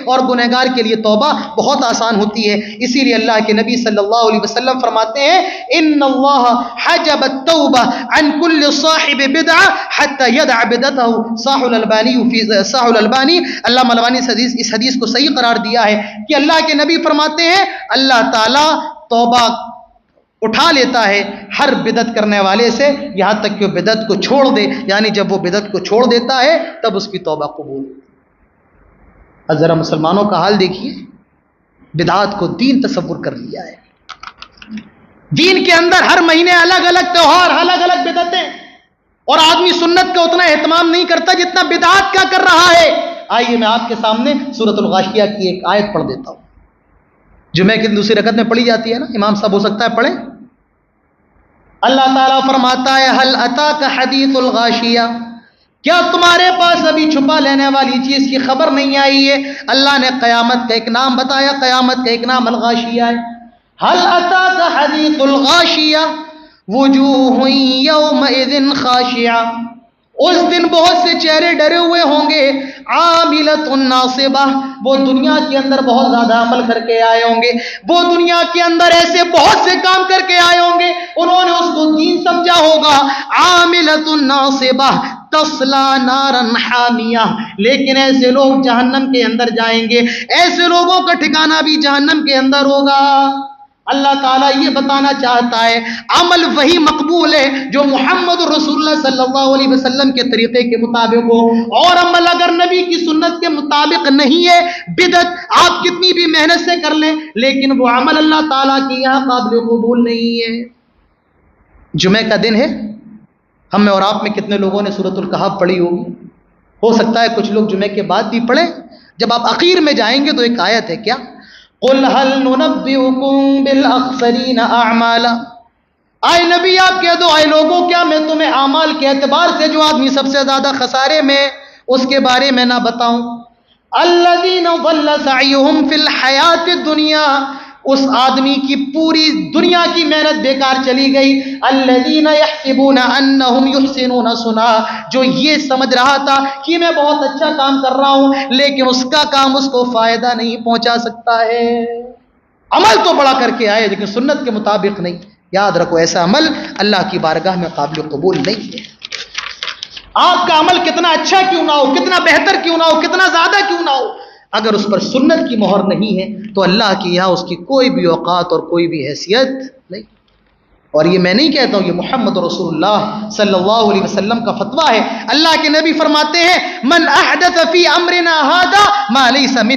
اور گنہگار کے لیے توبہ بہت آسان ہوتی ہے۔ اسی لیے اللہ کے نبی صلی اللہ علیہ وسلم فرماتے ہیں ان اللہ حجب التوبہ عن کل صاحب بدعہ حتی یدع بدعتہ۔ صحیح الالبانی علامہ البانی اس حدیث کو صحیح قرار دیا ہے کہ اللہ کے نبی فرماتے ہیں اللہ تعالیٰ توبہ اٹھا لیتا ہے ہر بدعت کرنے والے سے یہاں تک کہ وہ بدعت کو چھوڑ دے، یعنی جب وہ بدعت کو چھوڑ دیتا ہے تب اس کی توبہ قبول۔ اب ذرا مسلمانوں کا حال دیکھیے، بدعات کو دین تصور کر لیا ہے۔ دین کے اندر ہر مہینے الگ الگ تہوار، الگ الگ بدعتیں، اور آدمی سنت کا اتنا اہتمام نہیں کرتا جتنا بدعات کا کر رہا ہے۔ آئیے میں آپ کے سامنے سورۃ الغاشیہ کی ایک آیت پڑھ دیتا ہوں، جمعہ کی دوسری رکعت میں پڑھی جاتی ہے نا، امام صاحب ہو سکتا ہے پڑھیں۔ اللہ تعالیٰ فرماتا ہے هل اتاک حدیث الغاشیہ، کیا تمہارے پاس ابھی چھپا لینے والی چیز کی خبر نہیں آئی ہے؟ اللہ نے قیامت کا ایک نام بتایا، قیامت کا ایک نام الغاشیہ ہے۔ هل اتاک حدیث الغاشیہ وجوہ یومئذ خاشعہ، اس دن بہت سے چہرے ڈرے ہوئے ہوں گے، عاملۃ ناصبہ، وہ دنیا کے اندر بہت زیادہ عمل کر کے آئے ہوں گے، وہ دنیا کے اندر ایسے بہت سے کام کر کے آئے ہوں گے، انہوں نے اس کو دین سمجھا ہوگا، عاملۃ ناصبہ تصلی نارا حامیہ، لیکن ایسے لوگ جہنم کے اندر جائیں گے، ایسے لوگوں کا ٹھکانہ بھی جہنم کے اندر ہوگا۔ اللہ تعالیٰ یہ بتانا چاہتا ہے عمل وہی مقبول ہے جو محمد رسول اللہ صلی اللہ علیہ وسلم کے طریقے کے مطابق ہو، اور عمل اگر نبی کی سنت کے مطابق نہیں ہے، بدعت آپ کتنی بھی محنت سے کر لیں لیکن وہ عمل اللہ تعالیٰ کی یہاں قابل قبول نہیں ہے۔ جمعہ کا دن ہے، ہم میں اور آپ میں کتنے لوگوں نے سورۃ الکہف پڑھی ہوگی؟ ہو سکتا ہے کچھ لوگ جمعہ کے بعد بھی پڑھیں۔ جب آپ اخیر میں جائیں گے تو ایک آیت ہے، کیا قُلْ هَلْ نُنَبِّئُكُمْ بِالْأَخْسَرِينَ أَعْمَالًا، آئے نبی آپ کہہ دو اے لوگوں کیا میں تمہیں اعمال کے اعتبار سے جو آدمی سب سے زیادہ خسارے میں اس کے بارے میں نہ بتاؤں؟ الَّذِينَ ضَلَّ سَعْيُهُمْ فِي الْحَيَاةِ الدُّنْيَا، اس آدمی کی پوری دنیا کی محنت بیکار چلی گئی۔ الَّذِينَ يَحْسِبُونَ أَنَّهُمْ يُحْسِنُونَ صُنْعًا، جو یہ سمجھ رہا تھا کہ میں بہت اچھا کام کر رہا ہوں لیکن اس کا کام اس کو فائدہ نہیں پہنچا سکتا ہے۔ عمل تو بڑا کر کے آئے لیکن سنت کے مطابق نہیں۔ یاد رکھو ایسا عمل اللہ کی بارگاہ میں قابل قبول نہیں ہے۔ آپ کا عمل کتنا اچھا کیوں نہ ہو، کتنا بہتر کیوں نہ ہو، کتنا زیادہ کیوں نہ ہو، اگر اس پر سنت کی مہر نہیں ہے تو اللہ کی یہاں اس کی کوئی بھی اوقات اور کوئی بھی حیثیت نہیں۔ اور یہ میں نہیں کہتا ہوں، یہ محمد رسول اللہ صلی اللہ علیہ وسلم کا فتویٰ ہے۔ اللہ کے نبی فرماتے ہیں من احدث فی امرنا ھذا ما لیس منہ،